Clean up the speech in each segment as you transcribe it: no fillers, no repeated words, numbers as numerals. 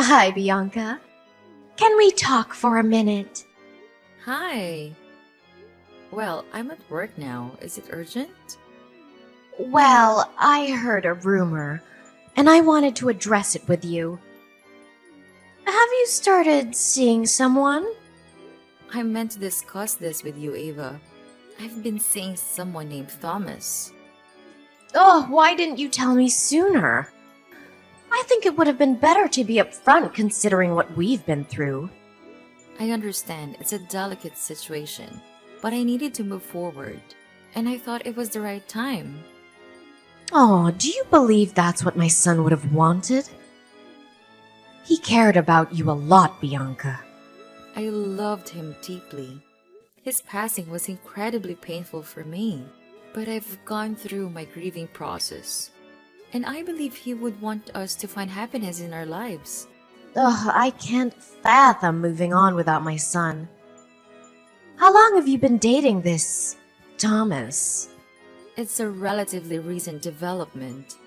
Hi, Bianca. Can we talk for a minute? Hi. Well, I'm at work now. Is it urgent? Well, I heard a rumor, and I wanted to address it with you. Have you started seeing someone? I meant to discuss this with you, Ava. I've been seeing someone named Thomas. Oh, why didn't you tell me sooner? I think it would have been better to be upfront considering what we've been through. I understand it's a delicate situation, but I needed to move forward, and I thought it was the right time. Oh, do you believe that's what my son would have wanted? He cared about you a lot, Bianca. I loved him deeply. His passing was incredibly painful for me, but I've gone through my grieving process, and I believe he would want us to find happiness in our lives. Ugh, I can't fathom moving on without my son. How long have you been dating this Thomas? It's a relatively recent development.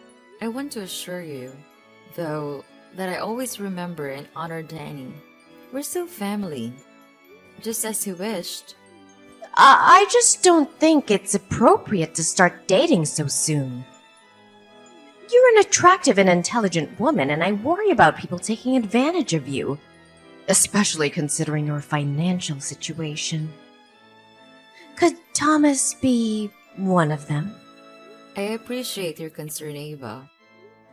I want to assure you, though, that I always remember and honor Danny. We're still family, just as he wished. I just don't think it's appropriate to start dating so soon. You're an attractive and intelligent woman, and I worry about people taking advantage of you, especially considering your financial situation. Could Thomas be one of them? I appreciate your concern, Ava,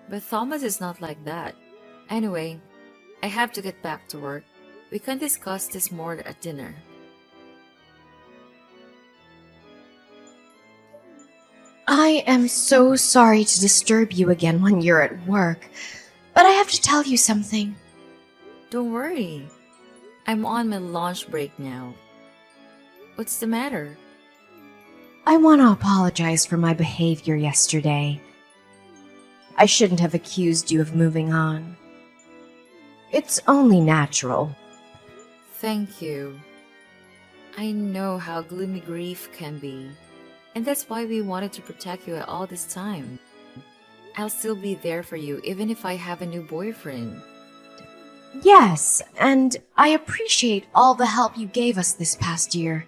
but Thomas is not like that. Anyway, I have to get back to work. We can discuss this more at dinner. I am so sorry to disturb you again when you're at work, but I have to tell you something. Don't worry. I'm on my lunch break now. What's the matter? I want to apologize for my behavior yesterday. I shouldn't have accused you of moving on. It's only natural. Thank you. I know how gloomy grief can be, and that's why we wanted to protect you all this time. I'll still be there for you even if I have a new boyfriend. Yes, and I appreciate all the help you gave us this past year.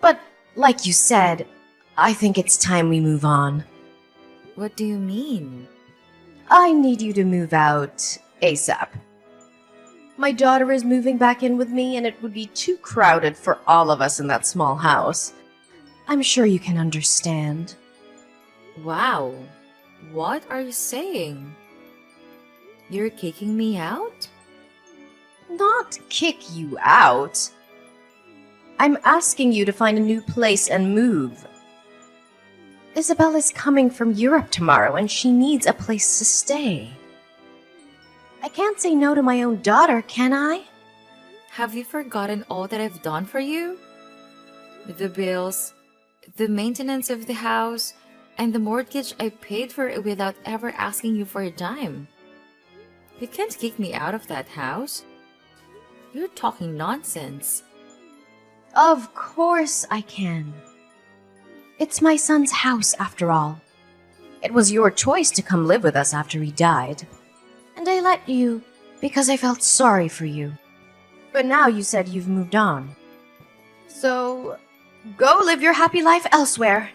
But, like you said, I think it's time we move on. What do you mean? I need you to move out ASAP. My daughter is moving back in with me, and it would be too crowded for all of us in that small house. I'm sure you can understand. Wow. What are you saying? You're kicking me out? Not kick you out. I'm asking you to find a new place and move. Isabel is coming from Europe tomorrow, and she needs a place to stay. I can't say no to my own daughter, can I? Have you forgotten all that I've done for you? The bills, the maintenance of the house, and the mortgage I paid for it without ever asking you for a dime. You can't kick me out of that house. You're talking nonsense. Of course I can. It's my son's house, after all. It was your choice to come live with us after he died. And I let you because I felt sorry for you. But now you said you've moved on. So, go live your happy life elsewhere.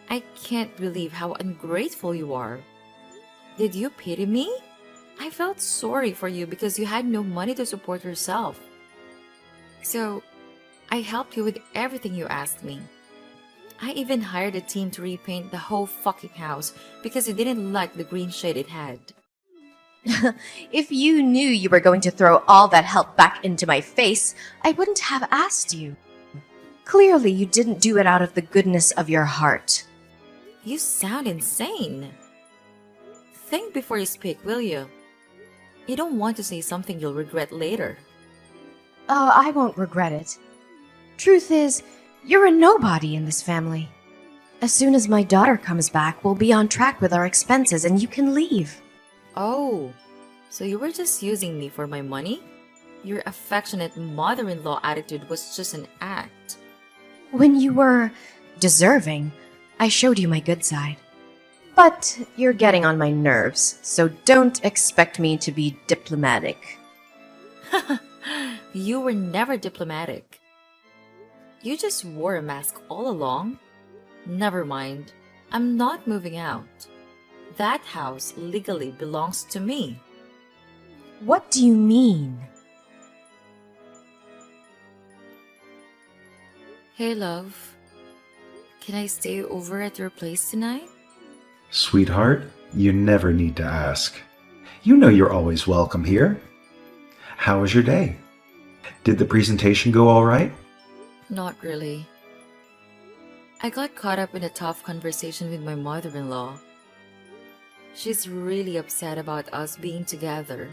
I can't believe how ungrateful you are. Did you pity me? I felt sorry for you because you had no money to support yourself. So, I helped you with everything you asked me. I even hired a team to repaint the whole fucking house because you didn't like the green shade it had. If you knew you were going to throw all that help back into my face, I wouldn't have asked you. Clearly, you didn't do it out of the goodness of your heart. You sound insane. Think before you speak, will you? You don't want to say something you'll regret later. Oh, I won't regret it. Truth is, you're a nobody in this family. As soon as my daughter comes back, we'll be on track with our expenses and you can leave. Oh, so you were just using me for my money? Your affectionate mother-in-law attitude was just an act. When you were deserving, I showed you my good side. But you're getting on my nerves, so don't expect me to be diplomatic. You were never diplomatic. You just wore a mask all along. Never mind. I'm not moving out. That house legally belongs to me. What do you mean? Hey, love. Can I stay over at your place tonight? Sweetheart, you never need to ask. You know you're always welcome here. How was your day? Did the presentation go all right? Not really. I got caught up in a tough conversation with my mother-in-law. She's really upset about us being together,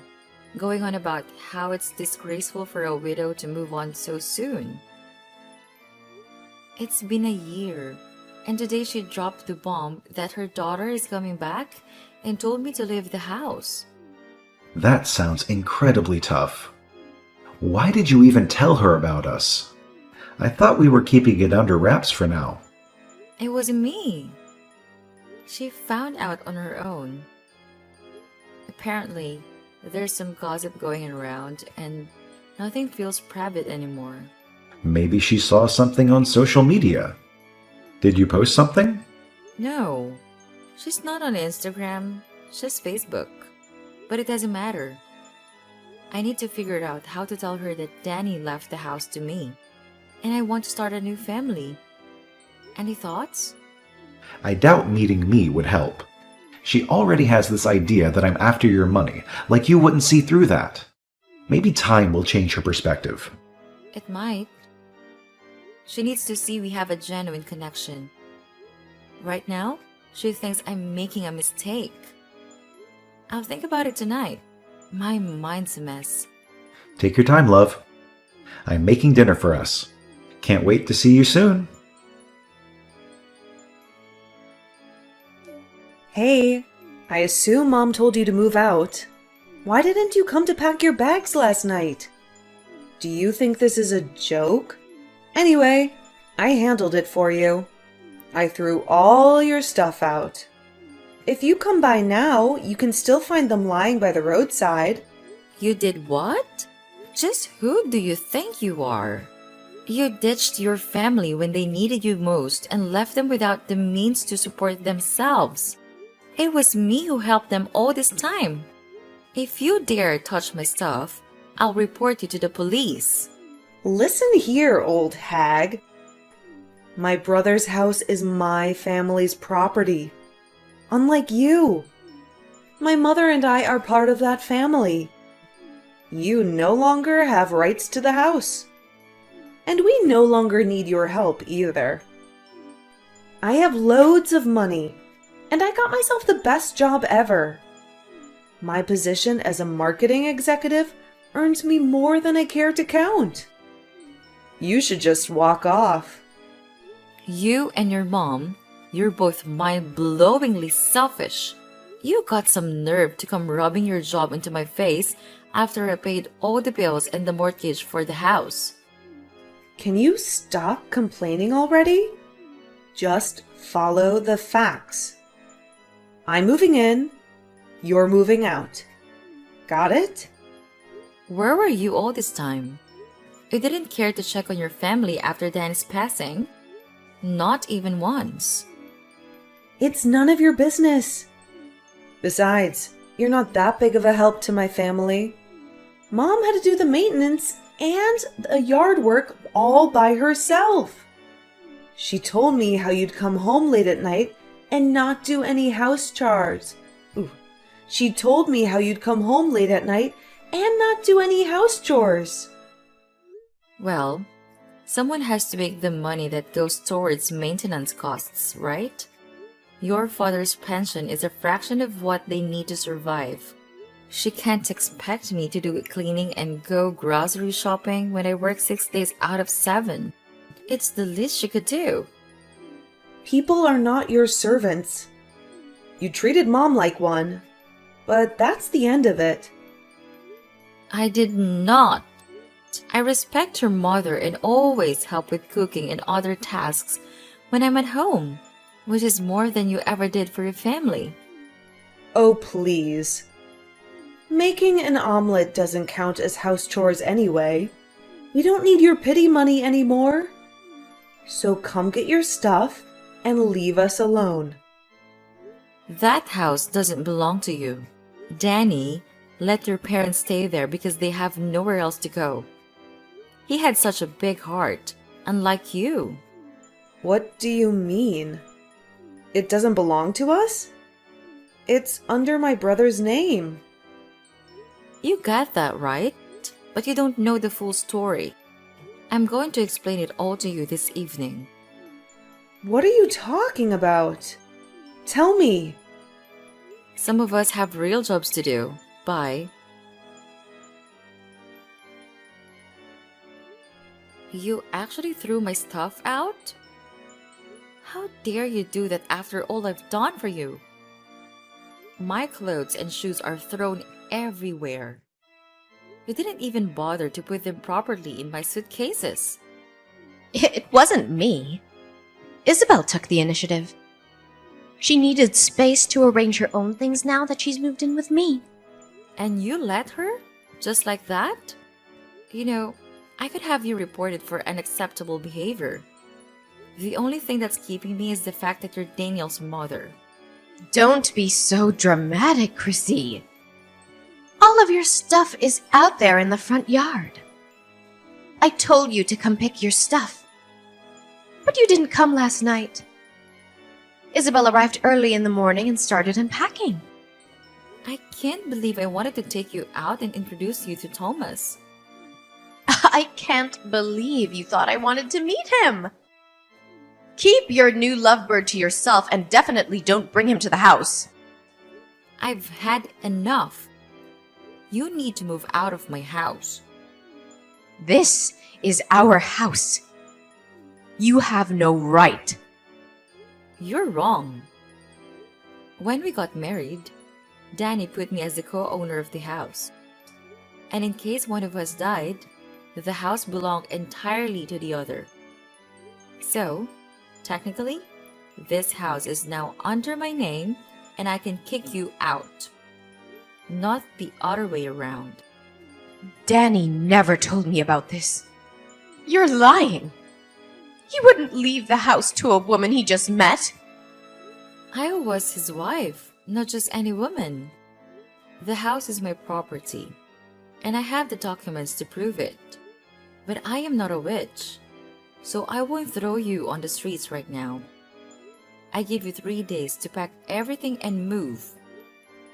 going on about how it's disgraceful for a widow to move on so soon. It's been a year, and today she dropped the bomb that her daughter is coming back and told me to leave the house. That sounds incredibly tough. Why did you even tell her about us? I thought we were keeping it under wraps for now. It wasn't me. She found out on her own. Apparently, there's some gossip going around and nothing feels private anymore. Maybe she saw something on social media. Did you post something? No, she's not on Instagram, she's Facebook. But it doesn't matter. I need to figure out how to tell her that Danny left the house to me, and I want to start a new family. Any thoughts? I doubt meeting me would help. She already has this idea that I'm after your money, like you wouldn't see through that. Maybe time will change her perspective. It might. She needs to see we have a genuine connection. Right now, she thinks I'm making a mistake. I'll think about it tonight. My mind's a mess. Take your time, love. I'm making dinner for us. Can't wait to see you soon. Hey, I assume Mom told you to move out. Why didn't you come to pack your bags last night? Do you think this is a joke? Anyway, I handled it for you. I threw all your stuff out. If you come by now, you can still find them lying by the roadside. You did what? Just who do you think you are? You ditched your family when they needed you most and left them without the means to support themselves. It was me who helped them all this time. If you dare touch my stuff, I'll report you to the police. Listen here, old hag. My brother's house is my family's property. Unlike you. My mother and I are part of that family. You no longer have rights to the house. And we no longer need your help either. I have loads of money, and I got myself the best job ever. My position as a marketing executive earns me more than I care to count. You should just walk off. You and your mom, you're both mind-blowingly selfish. You got some nerve to come rubbing your job into my face after I paid all the bills and the mortgage for the house. Can you stop complaining already? Just follow the facts. I'm moving in. You're moving out. Got it? Where were you all this time? You didn't care to check on your family after Dan's passing. Not even once. It's none of your business. Besides, you're not that big of a help to my family. Mom had to do the maintenance and the yard work all by herself. She told me how you'd come home late at night and not do any house chores. She told me how you'd come home late at night and not do any house chores. Well, someone has to make the money that goes towards maintenance costs, right? Your father's pension is a fraction of what they need to survive. She can't expect me to do cleaning and go grocery shopping when I work 6 days out of 7. It's the least she could do. People are not your servants. You treated Mom like one, but that's the end of it. I did not. I respect her mother and always help with cooking and other tasks when I'm at home. which is more than you ever did for your family. Oh, please. Making an omelet doesn't count as house chores anyway. We don't need your pity money anymore. So come get your stuff and leave us alone. That house doesn't belong to you. Danny let your parents stay there because they have nowhere else to go. He had such a big heart, unlike you. What do you mean? It doesn't belong to us? It's under my brother's name. You got that right, but you don't know the full story. I'm going to explain it all to you this evening. What are you talking about? Tell me. Some of us have real jobs to do. Bye. You actually threw my stuff out? How dare you do that after all I've done for you? My clothes and shoes are thrown everywhere. You didn't even bother to put them properly in my suitcases. It wasn't me. Isabel took the initiative. She needed space to arrange her own things now that she's moved in with me. And you let her? Just like that? You know, I could have you reported for unacceptable behavior. The only thing that's keeping me is the fact that you're Daniel's mother. Don't be so dramatic, Chrissy. All of your stuff is out there in the front yard. I told you to come pick your stuff. But you didn't come last night. Isabel arrived early in the morning and started unpacking. I can't believe I wanted to take you out and introduce you to Thomas. I can't believe you thought I wanted to meet him. Keep your new lovebird to yourself and definitely don't bring him to the house. I've had enough. You need to move out of my house. This is our house. You have no right. You're wrong. When we got married, Danny put me as the co-owner of the house. And in case one of us died, the house belonged entirely to the other. So, technically, this house is now under my name and I can kick you out. Not the other way around. Danny never told me about this. You're lying. He wouldn't leave the house to a woman he just met. I was his wife, not just any woman. The house is my property, and I have the documents to prove it. But I am not a witch, so I won't throw you on the streets right now. I give you 3 days to pack everything and move.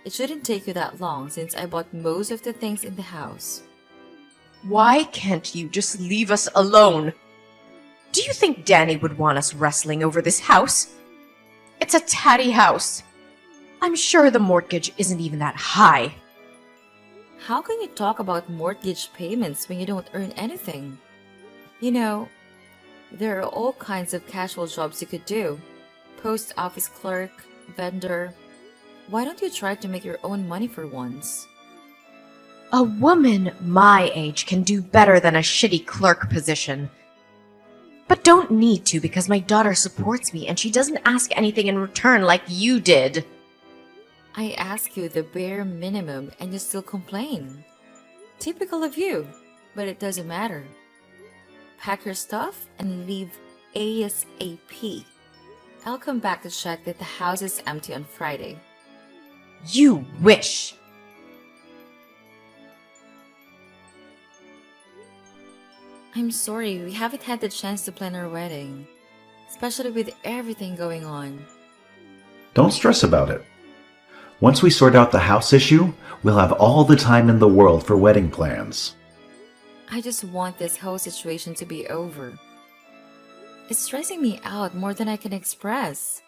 It shouldn't take you that long since I bought most of the things in the house. Why can't you just leave us alone? Do you think Danny would want us wrestling over this house? It's a tatty house. I'm sure the mortgage isn't even that high. How can you talk about mortgage payments when you don't earn anything? You know, there are all kinds of casual jobs you could do. Post office clerk, vendor. Why don't you try to make your own money for once? A woman my age can do better than a shitty clerk position. But don't need to because my daughter supports me and she doesn't ask anything in return like you did. I ask you the bare minimum and you still complain. Typical of you, but it doesn't matter. Pack your stuff and leave ASAP. I'll come back to check that the house is empty on Friday. You wish. I'm sorry, we haven't had the chance to plan our wedding, especially with everything going on. Don't stress about it. Once we sort out the house issue, we'll have all the time in the world for wedding plans. I just want this whole situation to be over. It's stressing me out more than I can express.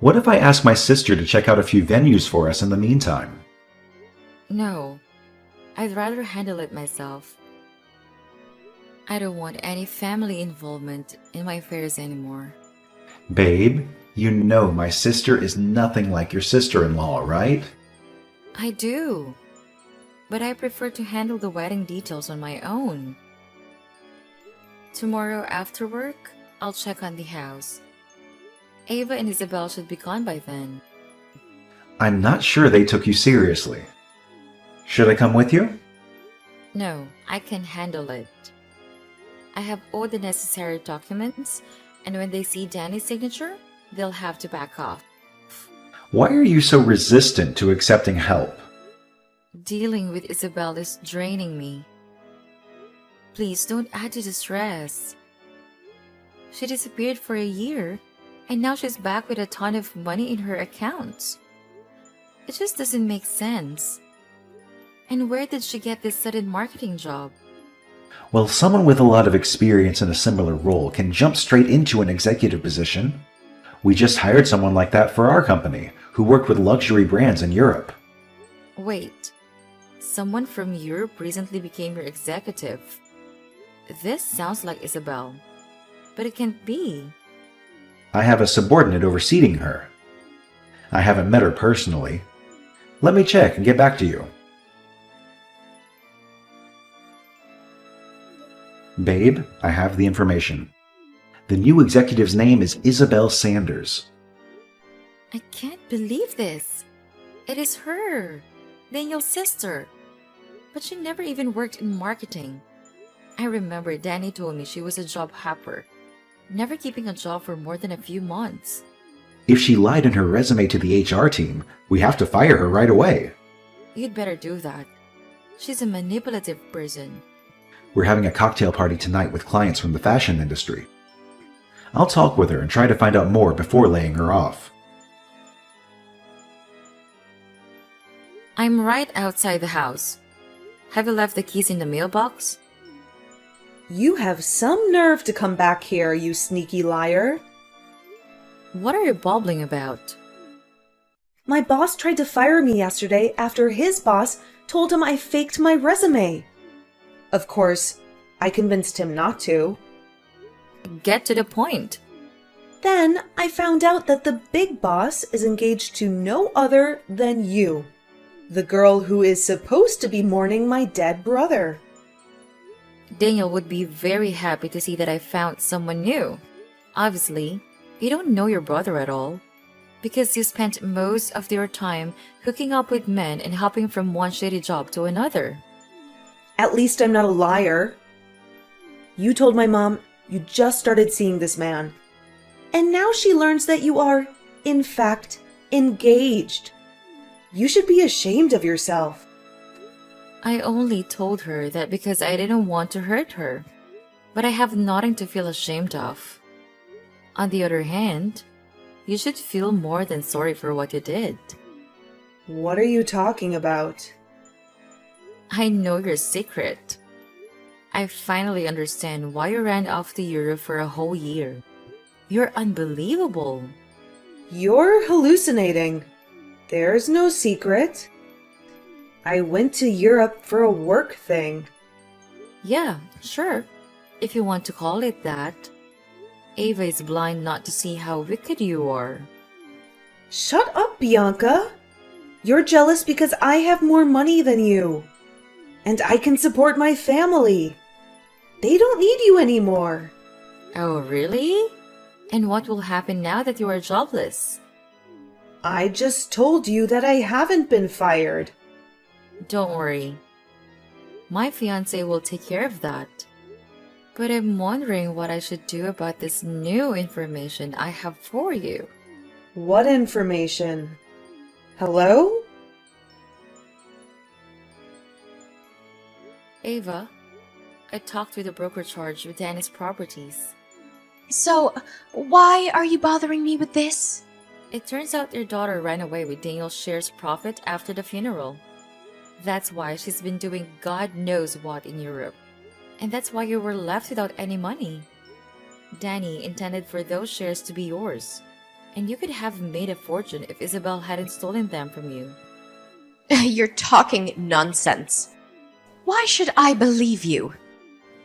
What if I ask my sister to check out a few venues for us in the meantime? No, I'd rather handle it myself. I don't want any family involvement in my affairs anymore. Babe, you know my sister is nothing like your sister-in-law, right? I do, but I prefer to handle the wedding details on my own. Tomorrow after work, I'll check on the house. Ava and Isabel should be gone by then. I'm not sure they took you seriously. Should I come with you? No, I can handle it. I have all the necessary documents, and when they see Danny's signature, they'll have to back off. Why are you so resistant to accepting help? Dealing with Isabel is draining me. Please don't add to the stress. She disappeared for a year, and now she's back with a ton of money in her accounts. It just doesn't make sense. And where did she get this sudden marketing job? Well, someone with a lot of experience in a similar role can jump straight into an executive position. We just hired someone like that for our company, who worked with luxury brands in Europe. Wait, someone from Europe recently became your executive. This sounds like Isabel, but it can't be. I have a subordinate overseeing her. I haven't met her personally. Let me check and get back to you. Babe, I have the information. The new executive's name is Isabel Sanders. I can't believe this. It is her, Daniel's sister. But she never even worked in marketing. I remember Danny told me she was a job hopper, never keeping a job for more than a few months. If she lied in her resume to the HR team, we have to fire her right away. You'd better do that. She's a manipulative person. We're having a cocktail party tonight with clients from the fashion industry. I'll talk with her and try to find out more before laying her off. I'm right outside the house. Have you left the keys in the mailbox? You have some nerve to come back here, you sneaky liar. What are you babbling about? My boss tried to fire me yesterday after his boss told him I faked my resume. Of course, I convinced him not to. Get to the point. Then I found out that the big boss is engaged to no other than you, the girl who is supposed to be mourning my dead brother. Daniel would be very happy to see that I found someone new. Obviously, you don't know your brother at all, because you spent most of your time hooking up with men and hopping from one shitty job to another. At least I'm not a liar. You told my mom you just started seeing this man, and now she learns that you are, in fact, engaged. You should be ashamed of yourself. I only told her that because I didn't want to hurt her, but I have nothing to feel ashamed of. On the other hand, you should feel more than sorry for what you did. What are you talking about? I know your secret. I finally understand why you ran off to Europe for a whole year. You're unbelievable. You're hallucinating. There's no secret. I went to Europe for a work thing. Yeah, sure, if you want to call it that. Ava is blind not to see how wicked you are. Shut up, Bianca. You're jealous because I have more money than you. And I can support my family. They don't need you anymore. Oh, really? And what will happen now that you are jobless? I just told you that I haven't been fired. Don't worry. My fiancé will take care of that. But I'm wondering what I should do about this new information I have for you. What information? Hello? Ava, I talked with the broker charged with Danny's properties. So, why are you bothering me with this? It turns out your daughter ran away with Daniel's shares profit after the funeral. That's why she's been doing God knows what in Europe. And that's why you were left without any money. Danny intended for those shares to be yours. And you could have made a fortune if Isabel hadn't stolen them from you. You're talking nonsense. Why should I believe you?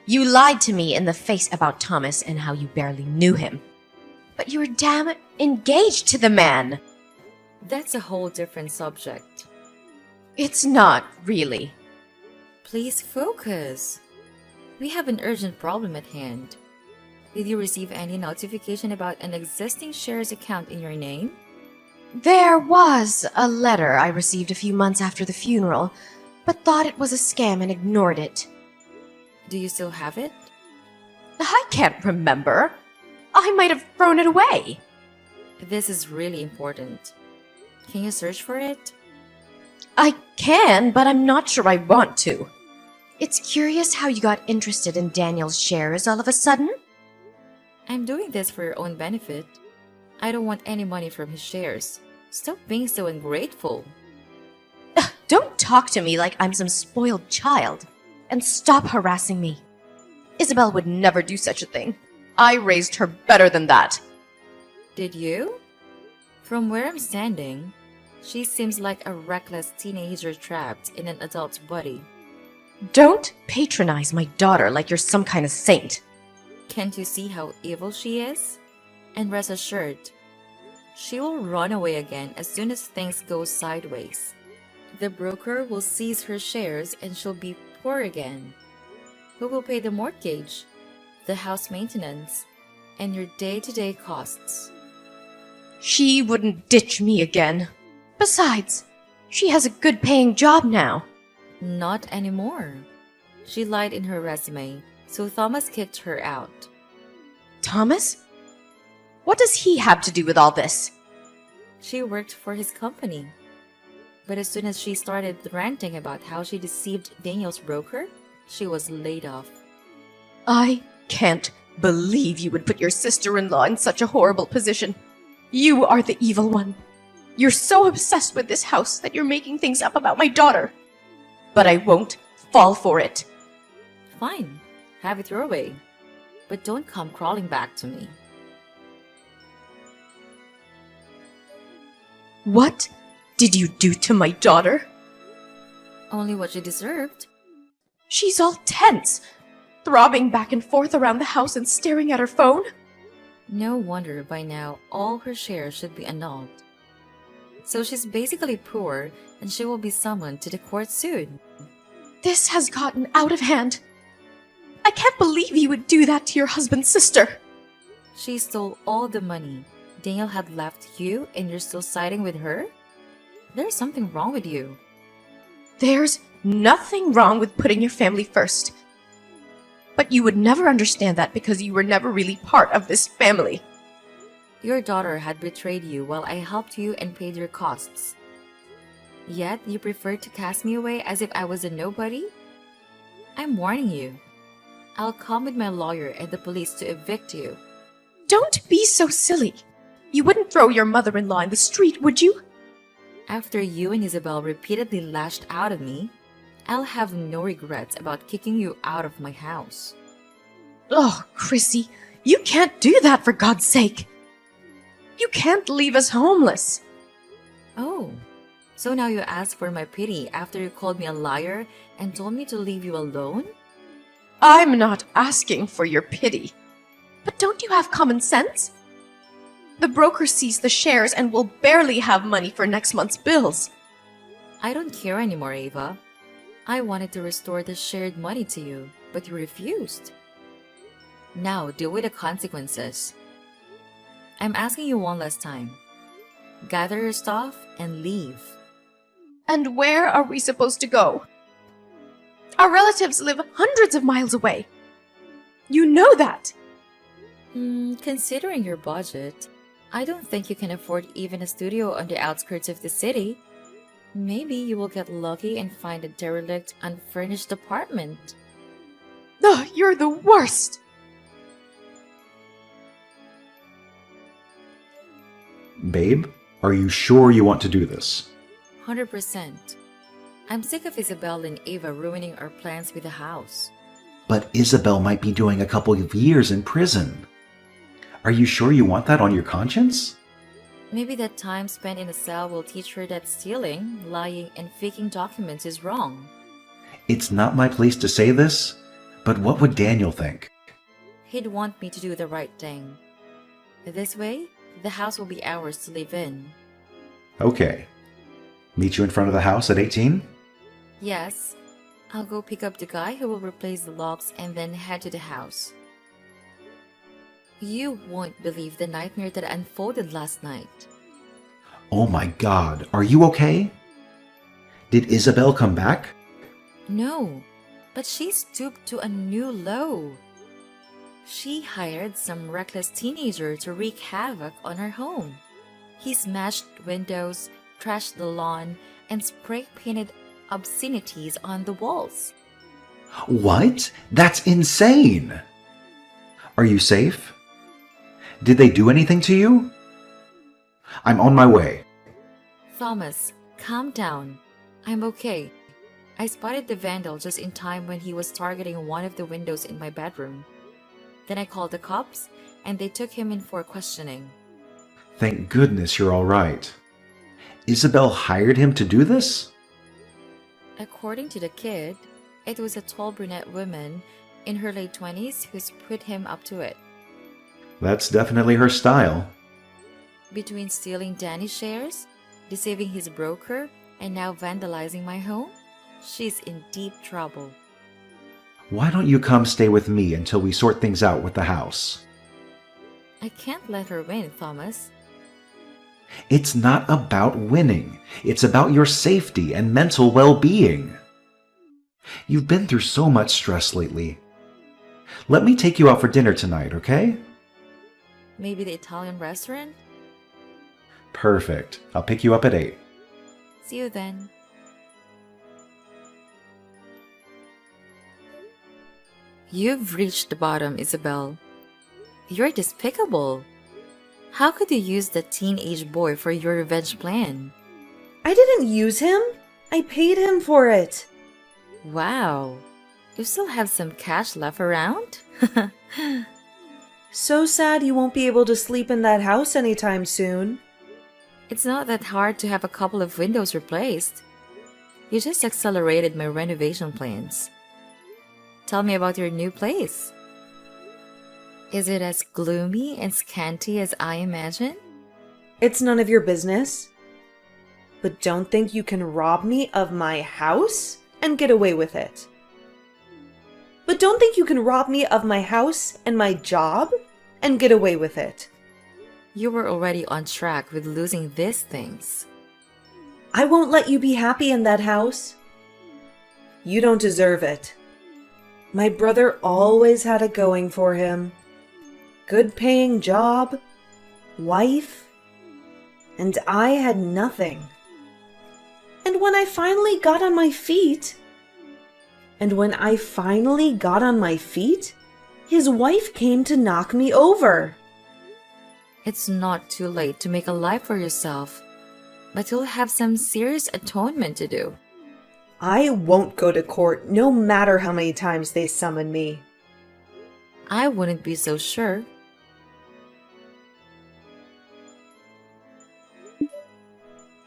You lied to me in the face about Thomas and how you barely knew him. But you were damn engaged to the man. That's a whole different subject. It's not, really. Please focus. We have an urgent problem at hand. Did you receive any notification about an existing shares account in your name? There was a letter I received a few months after the funeral, but thought it was a scam and ignored it. Do you still have it? I can't remember. I might have thrown it away. This is really important. Can you search for it? I can, but I'm not sure I want to. It's curious how you got interested in Daniel's shares all of a sudden. I'm doing this for your own benefit. I don't want any money from his shares. Stop being so ungrateful. Don't talk to me like I'm some spoiled child. And stop harassing me. Isabel would never do such a thing. I raised her better than that. Did you? From where I'm standing, she seems like a reckless teenager trapped in an adult's body. Don't patronize my daughter like you're some kind of saint. Can't you see how evil she is? And rest assured, she will run away again as soon as things go sideways. The broker will seize her shares and she'll be poor again. Who will pay the mortgage, the house maintenance, and your day-to-day costs? She wouldn't ditch me again. Besides, she has a good paying job now. Not anymore. She lied in her resume, so Thomas kicked her out. Thomas? What does he have to do with all this? She worked for his company. But as soon as she started ranting about how she deceived Daniel's broker, she was laid off. I can't believe you would put your sister-in-law in such a horrible position. You are the evil one. You're so obsessed with this house that you're making things up about my daughter. But I won't fall for it. Fine, have it your way. But don't come crawling back to me. What did you do to my daughter? Only what she deserved. She's all tense, throbbing back and forth around the house and staring at her phone. No wonder by now all her shares should be annulled. So she's basically poor and she will be summoned to the court soon. This has gotten out of hand. I can't believe you would do that to your husband's sister. She stole all the money Daniel had left you and you're still siding with her? There's something wrong with you. There's nothing wrong with putting your family first. But you would never understand that because you were never really part of this family. Your daughter had betrayed you while I helped you and paid your costs. Yet you preferred to cast me away as if I was a nobody? I'm warning you. I'll come with my lawyer and the police to evict you. Don't be so silly. You wouldn't throw your mother-in-law in the street, would you? After you and Isabel repeatedly lashed out at me, I'll have no regrets about kicking you out of my house. Oh, Chrissy, you can't do that for God's sake. You can't leave us homeless. Oh, so now you ask for my pity after you called me a liar and told me to leave you alone? I'm not asking for your pity. But don't you have common sense? The broker sees the shares and will barely have money for next month's bills. I don't care anymore, Ava. I wanted to restore the shared money to you, but you refused. Now deal with the consequences. I'm asking you one last time. Gather your stuff and leave. And where are we supposed to go? Our relatives live hundreds of miles away. You know that. Considering your budget, I don't think you can afford even a studio on the outskirts of the city. Maybe you will get lucky and find a derelict, unfurnished apartment. Ugh, you're the worst. Babe, are you sure you want to do this? 100%. I'm sick of Isabel and Ava ruining our plans with the house. But Isabel might be doing a couple of years in prison. Are you sure you want that on your conscience? Maybe that time spent in a cell will teach her that stealing, lying, and faking documents is wrong. It's not my place to say this, but what would Daniel think? He'd want me to do the right thing. This way, the house will be ours to live in. Okay. Meet you in front of the house at 18? Yes, I'll go pick up the guy who will replace the locks and then head to the house. You won't believe the nightmare that unfolded last night. Oh my god, are you okay? Did Isabel come back? No, but she stooped to a new low. She hired some reckless teenager to wreak havoc on her home. He smashed windows, trashed the lawn, and spray painted obscenities on the walls. What? That's insane! Are you safe? Did they do anything to you? I'm on my way. Thomas, calm down. I'm okay. I spotted the vandal just in time when he was targeting one of the windows in my bedroom. Then I called the cops, and they took him in for questioning. Thank goodness you're all right. Isabel hired him to do this? According to the kid, it was a tall brunette woman in her late 20s who's put him up to it. That's definitely her style. Between stealing Danny's shares, deceiving his broker, and now vandalizing my home, she's in deep trouble. Why don't you come stay with me until we sort things out with the house? I can't let her win, Thomas. It's not about winning. It's about your safety and mental well-being. You've been through so much stress lately. Let me take you out for dinner tonight, okay? Maybe the Italian restaurant? Perfect. I'll pick you up at 8. See you then. You've reached the bottom, Isabel. You're despicable. How could you use that teenage boy for your revenge plan? I didn't use him. I paid him for it. Wow. You still have some cash left around? So sad you won't be able to sleep in that house anytime soon. It's not that hard to have a couple of windows replaced. You just accelerated my renovation plans. Tell me about your new place. Is it as gloomy and scanty as I imagine? It's none of your business. But don't think you can rob me of my house and get away with it. But don't think you can rob me of my house and my job and get away with it. You were already on track with losing these things. I won't let you be happy in that house. You don't deserve it. My brother always had it going for him. Good paying job, wife, and I had nothing. And when I finally got on my feet, his wife came to knock me over. It's not too late to make a life for yourself, but you'll have some serious atonement to do. I won't go to court no matter how many times they summon me. I wouldn't be so sure.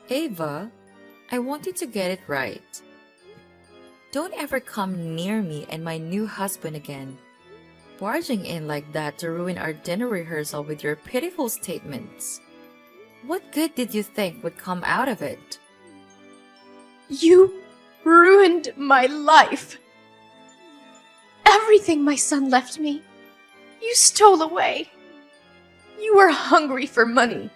Ava, I want you to get it right. Don't ever come near me and my new husband again. Barging in like that to ruin our dinner rehearsal with your pitiful statements. What good did you think would come out of it? You ruined my life. Everything my son left me, you stole away. You were hungry for money.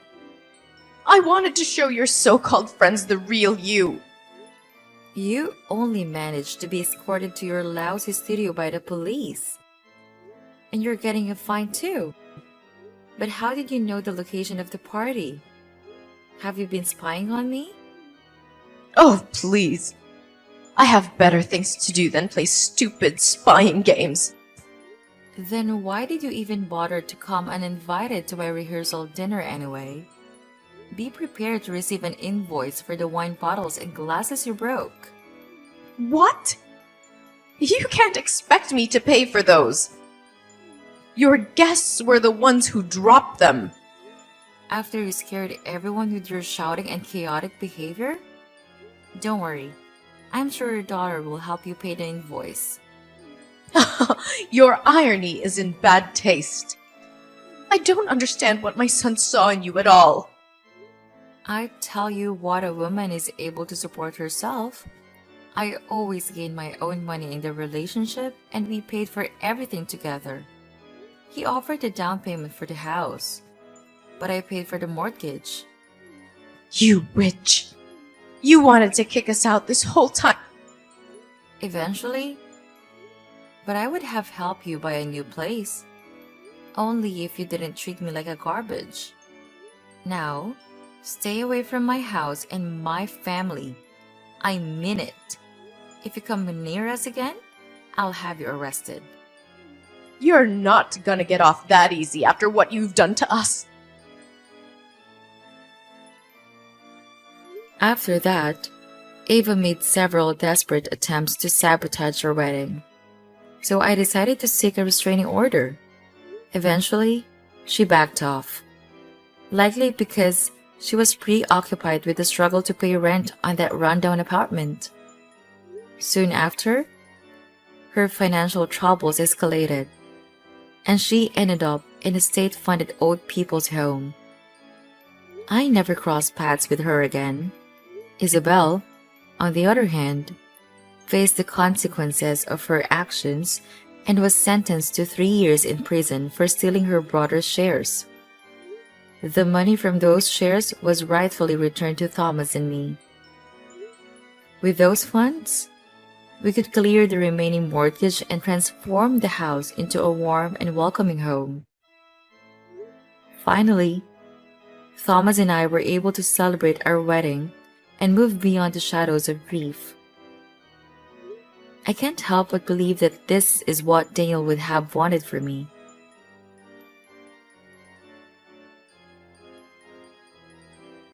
I wanted to show your so-called friends the real you. You only managed to be escorted to your lousy studio by the police. And you're getting a fine too. But how did you know the location of the party? Have you been spying on me? Oh, please. I have better things to do than play stupid spying games. Then why did you even bother to come uninvited to my rehearsal dinner anyway? Be prepared to receive an invoice for the wine bottles and glasses you broke. What? You can't expect me to pay for those. Your guests were the ones who dropped them. After you scared everyone with your shouting and chaotic behavior? Don't worry. I'm sure your daughter will help you pay the invoice. Your irony is in bad taste. I don't understand what my son saw in you at all. I tell you what, a woman is able to support herself. I always gain my own money in the relationship and we paid for everything together. He offered a down payment for the house, but I paid for the mortgage. You witch! You wanted to kick us out this whole time. Eventually, but I would have helped you buy a new place. Only if you didn't treat me like a garbage. Now, stay away from my house and my family. I mean it. If you come near us again, I'll have you arrested. You're not gonna get off that easy after what you've done to us. After that, Ava made several desperate attempts to sabotage our wedding. So I decided to seek a restraining order. Eventually, she backed off. Likely because she was preoccupied with the struggle to pay rent on that rundown apartment. Soon after, her financial troubles escalated, and she ended up in a state-funded old people's home. I never crossed paths with her again. Isabel, on the other hand, faced the consequences of her actions and was sentenced to 3 years in prison for stealing her brother's shares. The money from those shares was rightfully returned to Thomas and me. With those funds, we could clear the remaining mortgage and transform the house into a warm and welcoming home. Finally, Thomas and I were able to celebrate our wedding and move beyond the shadows of grief. I can't help but believe that this is what Daniel would have wanted for me.